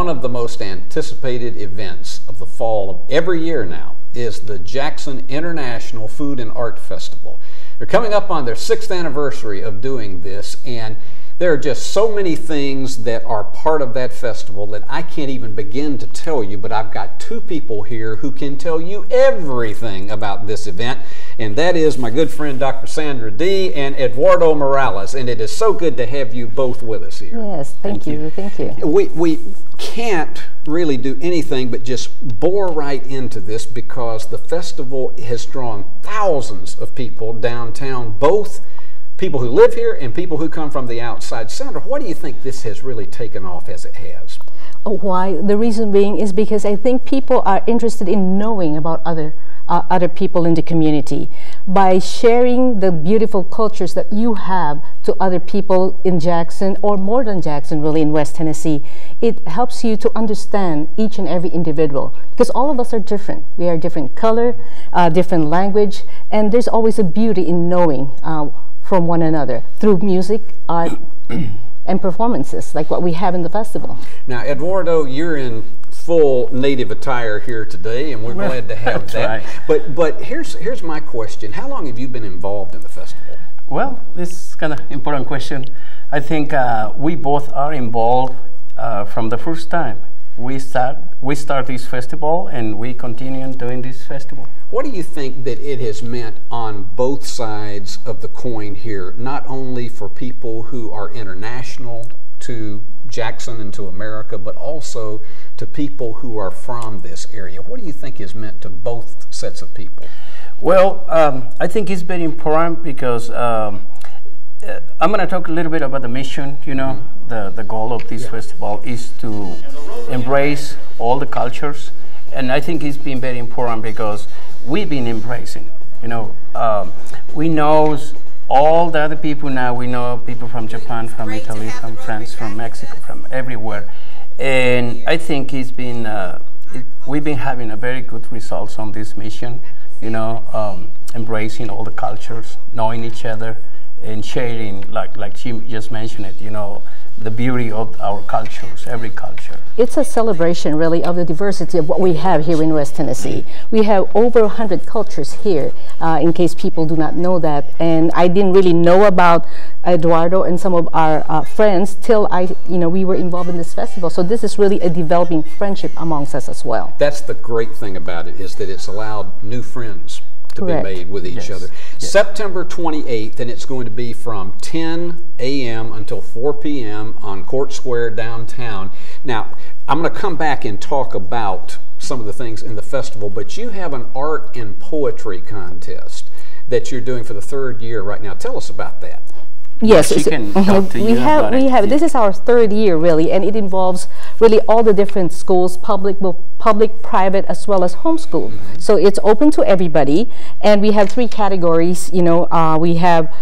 one of the most anticipated events of the fall of every year now is the Jackson International Food and Art Festival. They're coming up on their 6th anniversary of doing this, and there are just so many things that are part of that festival that I can't even begin to tell you, but I've got two people here who can tell you everything about this event, and that is my good friend Dr. Sandra D. and Eduardo Morales, and it is so good to have you both with us here. Yes, thank you. Thank you. We can't really do anything but just bore right into this because the festival has drawn thousands of people downtown, both people who live here and people who come from the outside. Sandra, why do you think this has really taken off as it has? Why? The reason being is because I think people are interested in knowing about other people in the community. By sharing the beautiful cultures that you have to other people in Jackson, or more than Jackson, really, in West Tennessee, it helps you to understand each and every individual, because all of us are different. We are different color, different language, and there's always a beauty in knowing from one another through music, art, and performances like what we have in the festival. Now, Eduardo, you're in full native attire here today, and we're glad to have that. Right. But here's my question: how long have you been involved in the festival? Well, this is kind of important question. I think we both are involved from the first time we start this festival, and we continue doing this festival. What do you think that it has meant on both sides of the coin here, not only for people who are international to Jackson and to America, but also to people who are from this area? What do you think is meant to both sets of people? Well, I think it's very important because I'm going to talk a little bit about the mission. You know, the goal of this festival is to embrace all the cultures, and I think it's been very important because we've been embracing. You know, we know all the other people now. We know people from Japan, from Italy, from France, from Mexico, from everywhere, and I think it's been we've been having a very good results on this mission. You know, embracing all the cultures, knowing each other, and sharing, like she just mentioned it, you know, the beauty of our cultures, every culture. It's a celebration, really, of the diversity of what we have here in West Tennessee. We have over 100 cultures here, in case people do not know that. And I didn't really know about Eduardo and some of our friends till we were involved in this festival. So this is really a developing friendship amongst us as well. That's the great thing about it, is that it's allowed new friends to be made with each other. Yes. September 28th, and it's going to be from 10 a.m. until 4 p.m. on Court Square downtown. Now, I'm going to come back and talk about some of the things in the festival, but you have an art and poetry contest that you're doing for the 3rd year right now. Tell us about that. Yes, we have. This is our 3rd year, really, and it involves really all the different schools, public, private, as well as homeschool. So it's open to everybody, and we have 3 categories. You know, we have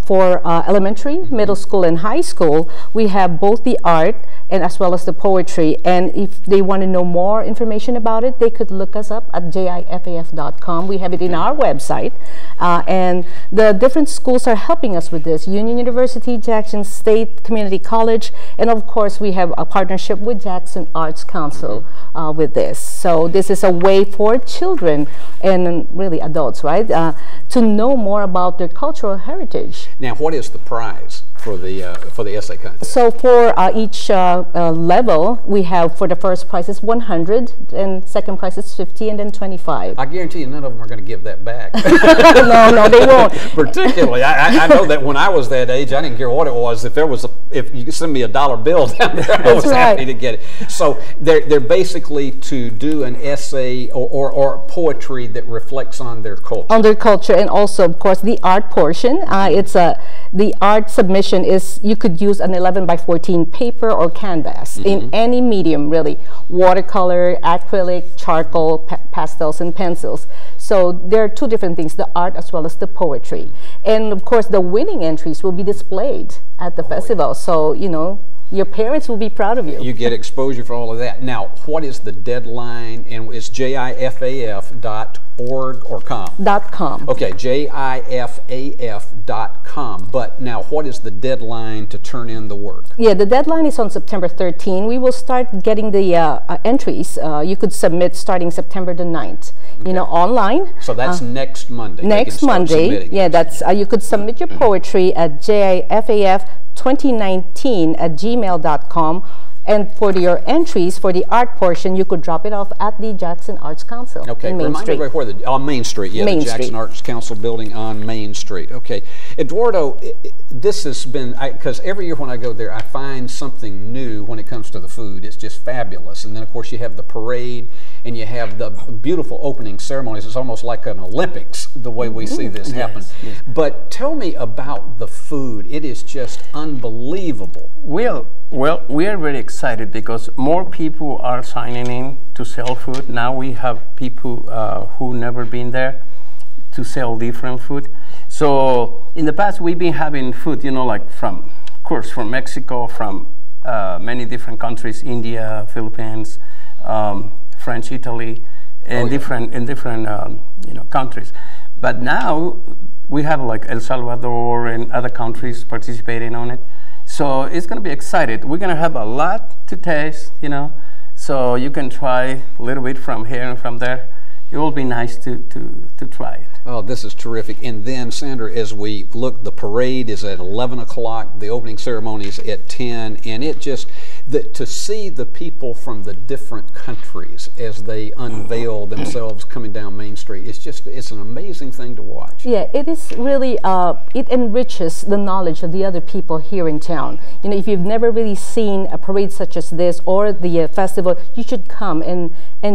for elementary, middle school, and high school. We have both the art and as well as the poetry. And if they want to know more information about it, they could look us up at jifaf.com. We have it in our website. And the different schools are helping us with this. Union University, Jackson State Community College, and of course we have a partnership with Jackson Arts Council with this. So this is a way for children and really adults, right, to know more about their cultural heritage. Now, what is the prize for the essay contest? So for each level, we have, for the first prize is 100, and second prize is 50, and then 25. I guarantee you none of them are going to give that back. No, they won't. Particularly, I know that when I was that age, I didn't care what it was. If you could send me a $1 bill down there, I was happy to get it. So they're basically to do an essay or poetry that reflects on their culture. On their culture, and also, of course, the art portion. The art submission is, you could use an 11 by 14 paper or canvas in any medium, really. Watercolor, acrylic, charcoal, pastels, and pencils. So there are 2 different things, the art as well as the poetry. And of course, the winning entries will be displayed at the festival. So, you know, your parents will be proud of you. You get exposure for all of that. Now, what is the deadline? And it's jifaf.org .org or .com? .com. Okay, JIFAF.com. But now, what is the deadline to turn in the work? Yeah, the deadline is on September 13. We will start getting the entries. You could submit starting September the 9th. Okay. You know, online. So that's next Monday. Next Monday. Yeah, that's you could submit your poetry at JIFAF2019@gmail.com. And for your entries for the art portion, you could drop it off at the Jackson Arts Council. Okay, in Main Street. Where on Main Street, yeah, Main the Jackson Street. Arts Council building on Main Street. Okay, Eduardo, this has been, because every year when I go there, I find something new when it comes to the food. It's just fabulous. And then, of course, you have the parade and you have the beautiful opening ceremonies. It's almost like an Olympics, the way we see this happen. Yes. But tell me about the food. It is just unbelievable. Well, we are very excited because more people are signing in to sell food. Now we have people who never been there to sell different food. So in the past we've been having food, you know, like from Mexico, from many different countries, India, Philippines, French, Italy, and different you know, countries. But now we have like El Salvador and other countries participating on it. So it's going to be excited. We're going to have a lot to taste, you know, so you can try a little bit from here and from there. It will be nice to try it. Oh, this is terrific. And then, Sandra, as we look, the parade is at 11 o'clock, the opening ceremony is at 10, and it just, to see the people from the different countries as they unveil themselves coming down Main Street, it's an amazing thing to watch. Yeah, it is really, it enriches the knowledge of the other people here in town. You know, if you've never really seen a parade such as this or the festival, you should come and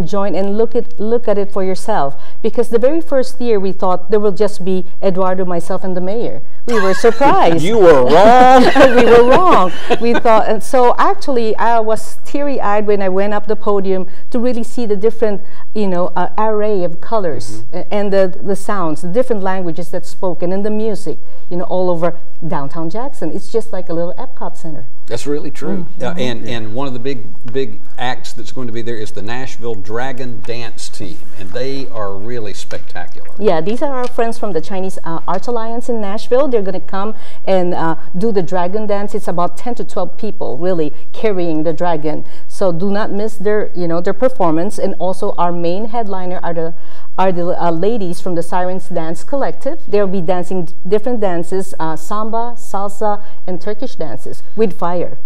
join and look at it for yourself. Because the very first year we thought there will just be Eduardo, myself, and the mayor. We were surprised. You were wrong. We were wrong. We thought, and so actually I was teary-eyed when I went up the podium to really see the different, you know, array of colors and the sounds, the different languages that's spoken, and the music, you know, all over downtown Jackson. It's just like a little Epcot Center. That's really true. And one of the big acts that's going to be there is the Nashville Dragon Dance Team, and they are really spectacular. Yeah, these are our friends from the Chinese Arts Alliance in Nashville. They're going to come and do the dragon dance. It's about 10 to 12 people really carrying the dragon. So do not miss their performance. And also our main headliner are the ladies from the Sirens Dance Collective. They'll be dancing different dances, samba, salsa, and Turkish dances with fire.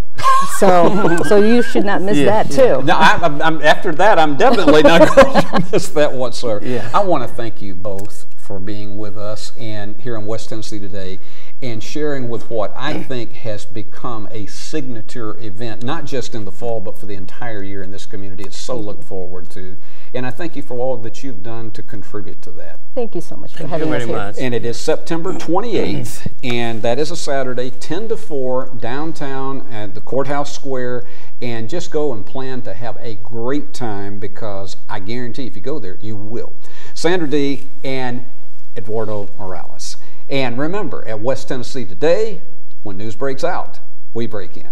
So you should not miss that too. No, after that, I'm definitely not going to miss that whatsoever. Yeah. I want to thank you both for being with us and here in West Tennessee today and sharing with what I think has become a signature event, not just in the fall, but for the entire year in this community. It's so looked forward to. And I thank you for all that you've done to contribute to that. Thank you so much for having us here. And it is September 28th, and that is a Saturday, 10 to 4, downtown at the Courthouse Square. And just go and plan to have a great time, because I guarantee if you go there, you will. Sandra D. and Eduardo Morales. And remember, at West Tennessee Today, when news breaks out, we break in.